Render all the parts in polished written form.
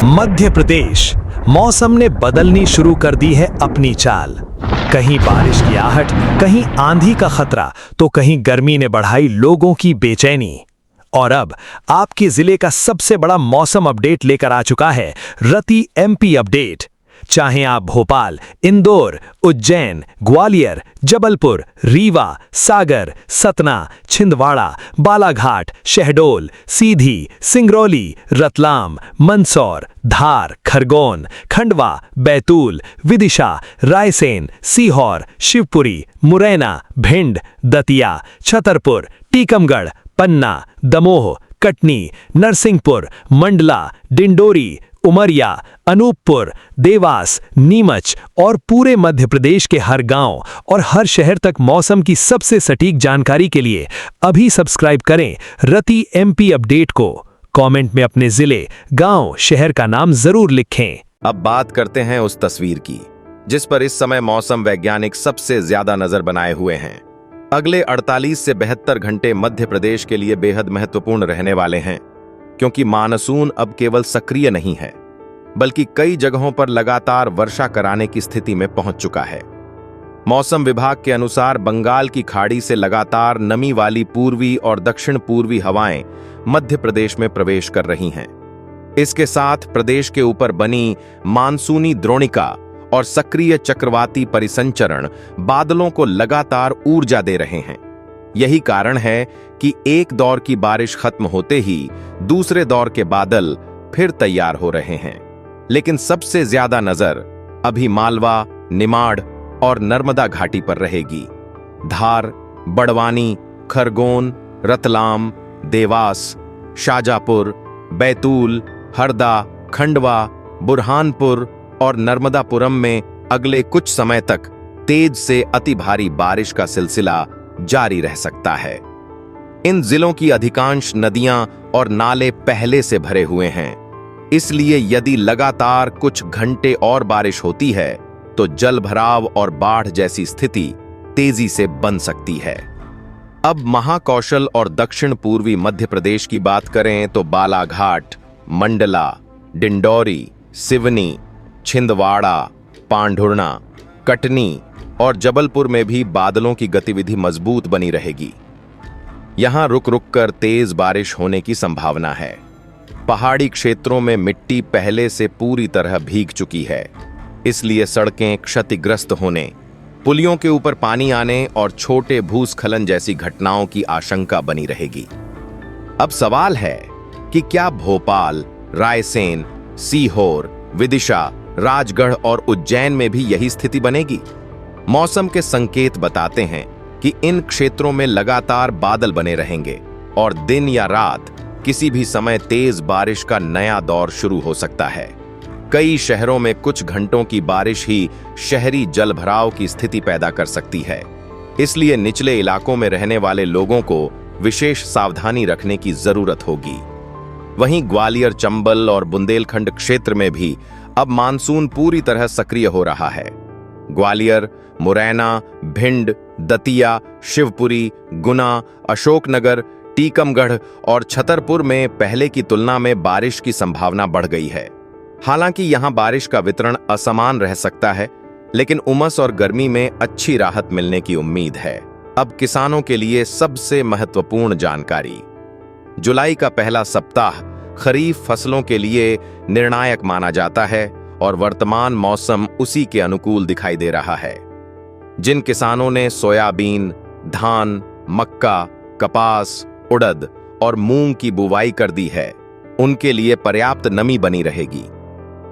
मध्य प्रदेश मौसम ने बदलनी शुरू कर दी है अपनी चाल। कहीं बारिश की आहट, कहीं आंधी का खतरा, तो कहीं गर्मी ने बढ़ाई लोगों की बेचैनी। और अब आपके जिले का सबसे बड़ा मौसम अपडेट लेकर आ चुका है रति एमपी अपडेट। चाहे आप भोपाल, इंदौर, उज्जैन, ग्वालियर, जबलपुर, रीवा, सागर, सतना, छिंदवाड़ा, बालाघाट, शहडोल, सीधी, सिंगरौली, रतलाम, मंदसौर, धार, खरगोन, खंडवा, बैतूल, विदिशा, रायसेन, सीहोर, शिवपुरी, मुरैना, भिंड, दतिया, छतरपुर, टीकमगढ़, पन्ना, दमोह, कटनी, नरसिंहपुर, मंडला, डिंडोरी, उमरिया, अनूपपुर, देवास, नीमच और पूरे मध्य प्रदेश के हर गांव और हर शहर तक मौसम की सबसे सटीक जानकारी के लिए अभी सब्सक्राइब करें रति एमपी अपडेट को। कमेंट में अपने जिले, गांव, शहर का नाम जरूर लिखें। अब बात करते हैं उस तस्वीर की जिस पर इस समय मौसम वैज्ञानिक सबसे ज्यादा नजर बनाए हुए हैं। अगले 48 से 72 घंटे मध्य प्रदेश के लिए बेहद महत्वपूर्ण रहने वाले हैं, क्योंकि मानसून अब केवल सक्रिय नहीं है बल्कि कई जगहों पर लगातार वर्षा कराने की स्थिति में पहुंच चुका है। मौसम विभाग के अनुसार बंगाल की खाड़ी से लगातार नमी वाली पूर्वी और दक्षिण पूर्वी हवाएं मध्य प्रदेश में प्रवेश कर रही हैं। इसके साथ प्रदेश के ऊपर बनी मानसूनी द्रोणिका और सक्रिय चक्रवाती परिसंचरण बादलों को लगातार ऊर्जा दे रहे हैं। यही कारण है कि एक दौर की बारिश खत्म होते ही दूसरे दौर के बादल फिर तैयार हो रहे हैं। लेकिन सबसे ज्यादा नजर अभी मालवा, निमाड़ और नर्मदा घाटी पर रहेगी। धार, बड़वानी, खरगोन, रतलाम, देवास, शाजापुर, बैतूल, हरदा, खंडवा, बुरहानपुर और नर्मदापुरम में अगले कुछ समय तक तेज से अति भारी बारिश का सिलसिला जारी रह सकता है। इन जिलों की अधिकांश नदियां और नाले पहले से भरे हुए हैं, इसलिए यदि लगातार कुछ घंटे और बारिश होती है तो जल भराव और बाढ़ जैसी स्थिति तेजी से बन सकती है। अब महाकौशल और दक्षिण पूर्वी मध्य प्रदेश की बात करें तो बालाघाट, मंडला, डिंडौरी, सिवनी, छिंदवाड़ा, पांढुर्णा, कटनी और जबलपुर में भी बादलों की गतिविधि मजबूत बनी रहेगी। यहां रुक रुक कर तेज बारिश होने की संभावना है। पहाड़ी क्षेत्रों में मिट्टी पहले से पूरी तरह भीग चुकी है, इसलिए सड़कें क्षतिग्रस्त होने, पुलियों के ऊपर पानी आने और छोटे भूस्खलन जैसी घटनाओं की आशंका बनी रहेगी। अब सवाल है कि क्या भोपाल, रायसेन, सीहोर, विदिशा, राजगढ़ और उज्जैन में भी यही स्थिति बनेगी? मौसम के संकेत बताते हैं कि इन क्षेत्रों में लगातार बादल बने रहेंगे और दिन या रात किसी भी समय तेज बारिश का नया दौर शुरू हो सकता है। कई शहरों में कुछ घंटों की बारिश ही शहरी जलभराव की स्थिति पैदा कर सकती है, इसलिए निचले इलाकों में रहने वाले लोगों को विशेष सावधानी रखने की जरूरत होगी। वहीं ग्वालियर, चंबल और बुंदेलखंड क्षेत्र में भी अब मानसून पूरी तरह सक्रिय हो रहा है। ग्वालियर, मुरैना, भिंड, दतिया, शिवपुरी, गुना, अशोकनगर, टीकमगढ़ और छतरपुर में पहले की तुलना में बारिश की संभावना बढ़ गई है। हालांकि यहां बारिश का वितरण असमान रह सकता है, लेकिन उमस और गर्मी में अच्छी राहत मिलने की उम्मीद है। अब किसानों के लिए सबसे महत्वपूर्ण जानकारी। जुलाई का पहला सप्ताह खरीफ फसलों के लिए निर्णायक माना जाता है और वर्तमान मौसम उसी के अनुकूल दिखाई दे रहा है। जिन किसानों ने सोयाबीन, धान, मक्का, कपास, उड़द और मूंग की बुवाई कर दी है, उनके लिए पर्याप्त नमी बनी रहेगी।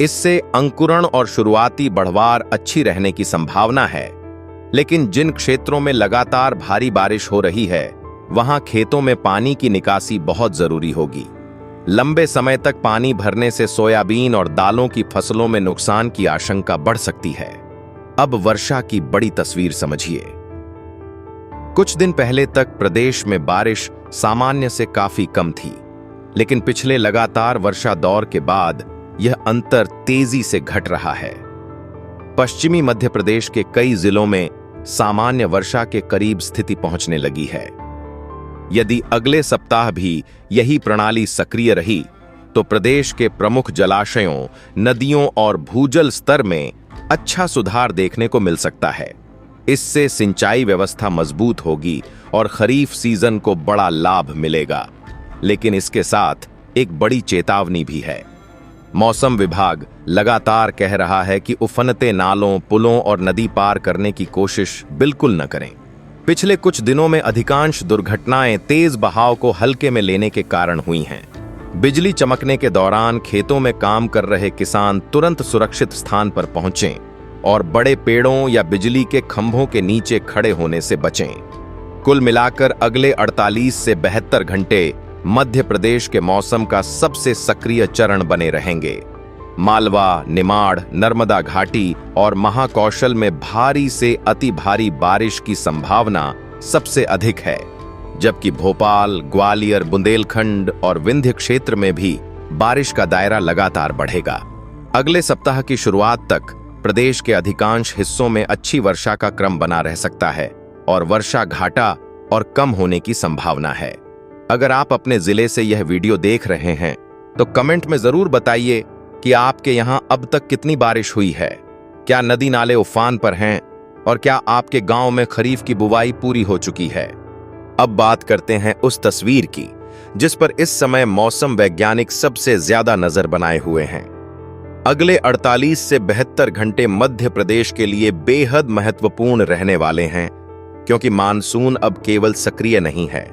इससे अंकुरण और शुरुआती बढ़वार अच्छी रहने की संभावना है। लेकिन जिन क्षेत्रों में लगातार भारी बारिश हो रही है, वहां खेतों में पानी की निकासी बहुत जरूरी होगी। लंबे समय तक पानी भरने से सोयाबीन और दालों की फसलों में नुकसान की आशंका बढ़ सकती है। अब वर्षा की बड़ी तस्वीर समझिए। कुछ दिन पहले तक प्रदेश में बारिश सामान्य से काफी कम थी, लेकिन पिछले लगातार वर्षा दौर के बाद यह अंतर तेजी से घट रहा है। पश्चिमी मध्य प्रदेश के कई जिलों में सामान्य वर्षा के करीब स्थिति पहुंचने लगी है। यदि अगले सप्ताह भी यही प्रणाली सक्रिय रही तो प्रदेश के प्रमुख जलाशयों, नदियों और भूजल स्तर में अच्छा सुधार देखने को मिल सकता है। इससे सिंचाई व्यवस्था मजबूत होगी और खरीफ सीजन को बड़ा लाभ मिलेगा। लेकिन इसके साथ एक बड़ी चेतावनी भी है। मौसम विभाग लगातार कह रहा है कि उफनते नालों, पुलों और नदी पार करने की कोशिश बिल्कुल न करें। पिछले कुछ दिनों में अधिकांश दुर्घटनाएं तेज बहाव को हल्के में लेने के कारण हुई हैं। बिजली चमकने के दौरान खेतों में काम कर रहे किसान तुरंत सुरक्षित स्थान पर पहुंचें और बड़े पेड़ों या बिजली के खंभों के नीचे खड़े होने से बचें। कुल मिलाकर अगले 48 से 72 घंटे मध्य प्रदेश के मौसम का सबसे सक्रिय चरण बने रहेंगे। मालवा, निमाड़, नर्मदा घाटी और महाकौशल में भारी से अति भारी बारिश की संभावना सबसे अधिक है, जबकि भोपाल, ग्वालियर, बुंदेलखंड और विंध्य क्षेत्र में भी बारिश का दायरा लगातार बढ़ेगा। अगले सप्ताह की शुरुआत तक प्रदेश के अधिकांश हिस्सों में अच्छी वर्षा का क्रम बना रह सकता है और वर्षा घाटा और कम होने की संभावना है। अगर आप अपने जिले से यह वीडियो देख रहे हैं तो कमेंट में जरूर बताइए कि आपके यहाँ अब तक कितनी बारिश हुई है, क्या नदी नाले उफान पर हैं और क्या आपके गांव में खरीफ की बुवाई पूरी हो चुकी है। अब बात करते हैं उस तस्वीर की जिस पर इस समय मौसम वैज्ञानिक सबसे ज्यादा नजर बनाए हुए हैं। अगले 48 से 72 घंटे मध्य प्रदेश के लिए बेहद महत्वपूर्ण रहने वाले हैं, क्योंकि मानसून अब केवल सक्रिय नहीं है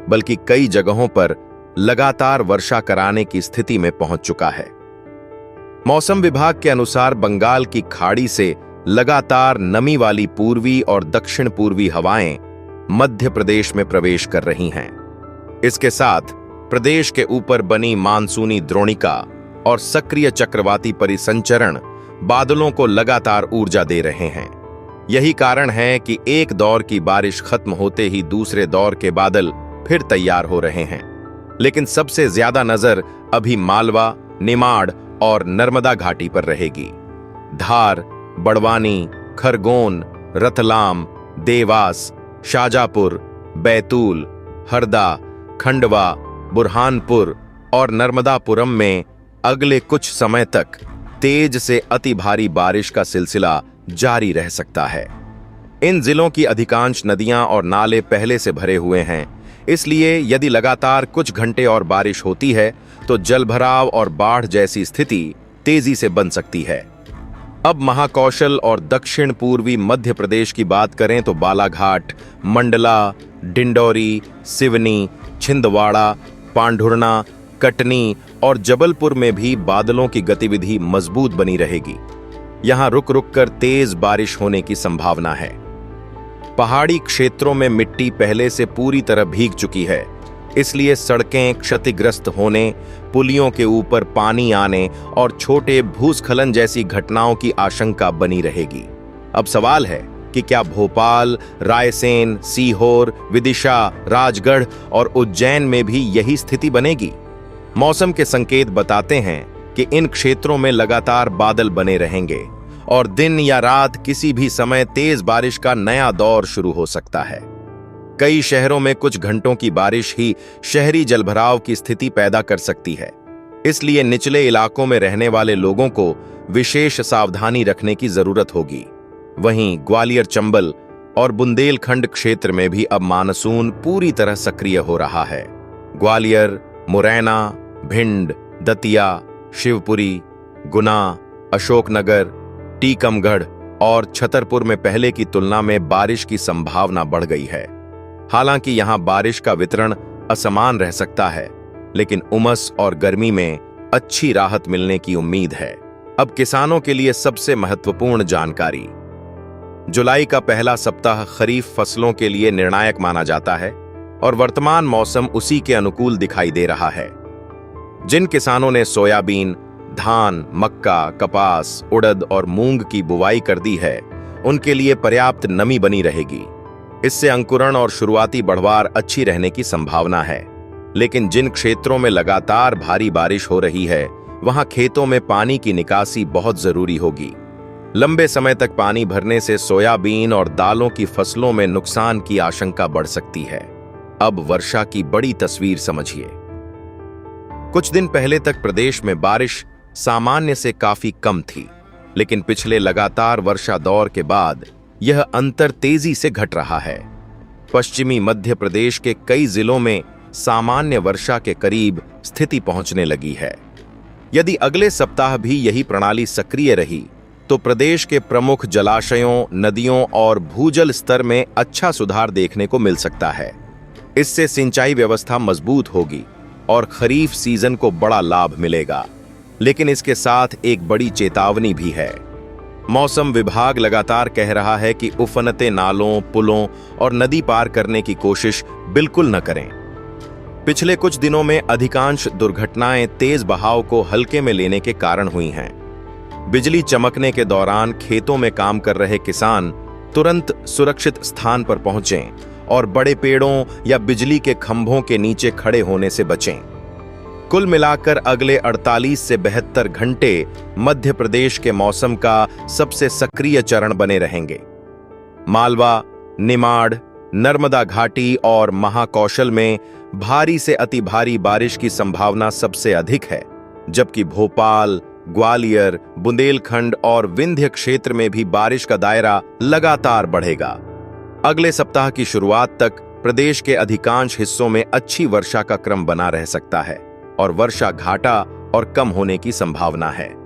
बल्कि कई जगहों पर लगातार वर्षा कराने की स्थिति में पहुंच चुका है। मौसम विभाग के अनुसार बंगाल की खाड़ी से लगातार नमी वाली पूर्वी और दक्षिण पूर्वी हवाएं मध्य प्रदेश में प्रवेश कर रही हैं। इसके साथ प्रदेश के ऊपर बनी मानसूनी द्रोणिका और सक्रिय चक्रवाती परिसंचरण बादलों को लगातार ऊर्जा दे रहे हैं। यही कारण है कि एक दौर की बारिश खत्म होते ही दूसरे दौर के बादल फिर तैयार हो रहे हैं। लेकिन सबसे ज्यादा नजर अभी मालवा, निमाड़ और नर्मदा घाटी पर रहेगी। धार, बड़वानी, खरगोन, रतलाम, देवास, शाजापुर, बैतूल, हरदा, खंडवा, बुरहानपुर और नर्मदापुरम में अगले कुछ समय तक तेज से अति भारी बारिश का सिलसिला जारी रह सकता है। इन जिलों की अधिकांश नदियां और नाले पहले से भरे हुए हैं, इसलिए यदि लगातार कुछ घंटे और बारिश होती है तो जलभराव और बाढ़ जैसी स्थिति तेजी से बन सकती है। अब महाकौशल और दक्षिण पूर्वी मध्य प्रदेश की बात करें तो बालाघाट, मंडला, डिंडौरी, सिवनी, छिंदवाड़ा, पांढुर्णा, कटनी और जबलपुर में भी बादलों की गतिविधि मजबूत बनी रहेगी। यहां रुक रुक कर तेज बारिश होने की संभावना है। पहाड़ी क्षेत्रों में मिट्टी पहले से पूरी तरह भीग चुकी है, इसलिए सड़कें क्षतिग्रस्त होने, पुलियों के ऊपर पानी आने और छोटे भूस्खलन जैसी घटनाओं की आशंका बनी रहेगी। अब सवाल है कि क्या भोपाल, रायसेन, सीहोर, विदिशा, राजगढ़ और उज्जैन में भी यही स्थिति बनेगी? मौसम के संकेत बताते हैं कि इन क्षेत्रों में लगातार बादल बने रहेंगे और दिन या रात किसी भी समय तेज बारिश का नया दौर शुरू हो सकता है। कई शहरों में कुछ घंटों की बारिश ही शहरी जलभराव की स्थिति पैदा कर सकती है, इसलिए निचले इलाकों में रहने वाले लोगों को विशेष सावधानी रखने की जरूरत होगी। वहीं ग्वालियर, चंबल और बुंदेलखंड क्षेत्र में भी अब मानसून पूरी तरह सक्रिय हो रहा है। ग्वालियर, मुरैना, भिंड, दतिया, शिवपुरी, गुना, अशोकनगर, टीकमगढ़ और छतरपुर में पहले की तुलना में बारिश की संभावना बढ़ गई है। हालांकि यहां बारिश का वितरण असमान रह सकता है, लेकिन उमस और गर्मी में अच्छी राहत मिलने की उम्मीद है। अब किसानों के लिए सबसे महत्वपूर्ण जानकारी। जुलाई का पहला सप्ताह खरीफ फसलों के लिए निर्णायक माना जाता है और वर्तमान मौसम उसी के अनुकूल दिखाई दे रहा है। जिन किसानों ने सोयाबीन, धान, मक्का, कपास, उड़द और मूंग की बुवाई कर दी है, उनके लिए पर्याप्त नमी बनी रहेगी। इससे अंकुरण और शुरुआती बढ़वार अच्छी रहने की संभावना है। लेकिन जिन क्षेत्रों में लगातार भारी बारिश हो रही है, वहां खेतों में पानी की निकासी बहुत जरूरी होगी। लंबे समय तक पानी भरने से सोयाबीन और दालों की फसलों में नुकसान की आशंका बढ़ सकती है। अब वर्षा की बड़ी तस्वीर समझिए। कुछ दिन पहले तक प्रदेश में बारिश सामान्य से काफी कम थी, लेकिन पिछले लगातार वर्षा दौर के बाद यह अंतर तेजी से घट रहा है। पश्चिमी मध्य प्रदेश के कई जिलों में सामान्य वर्षा के करीब स्थिति पहुंचने लगी है। यदि अगले सप्ताह भी यही प्रणाली सक्रिय रही तो प्रदेश के प्रमुख जलाशयों, नदियों और भूजल स्तर में अच्छा सुधार देखने को मिल सकता है। इससे सिंचाई व्यवस्था मजबूत होगी और खरीफ सीजन को बड़ा लाभ मिलेगा। लेकिन इसके साथ एक बड़ी चेतावनी भी है। मौसम विभाग लगातार कह रहा है कि उफनते नालों, पुलों और नदी पार करने की कोशिश बिल्कुल न करें। पिछले कुछ दिनों में अधिकांश दुर्घटनाएं तेज बहाव को हल्के में लेने के कारण हुई हैं। बिजली चमकने के दौरान खेतों में काम कर रहे किसान तुरंत सुरक्षित स्थान पर पहुंचें और बड़े पेड़ों या बिजली के खंभों के नीचे खड़े होने से बचें। कुल मिलाकर अगले 48 से 72 घंटे मध्य प्रदेश के मौसम का सबसे सक्रिय चरण बने रहेंगे। मालवा, निमाड़, नर्मदा घाटी और महाकौशल में भारी से अति भारी बारिश की संभावना सबसे अधिक है, जबकि भोपाल, ग्वालियर, बुंदेलखंड और विंध्य क्षेत्र में भी बारिश का दायरा लगातार बढ़ेगा। अगले सप्ताह की शुरुआत तक प्रदेश के अधिकांश हिस्सों में अच्छी वर्षा का क्रम बना रह सकता है और वर्षा घाटा और कम होने की संभावना है।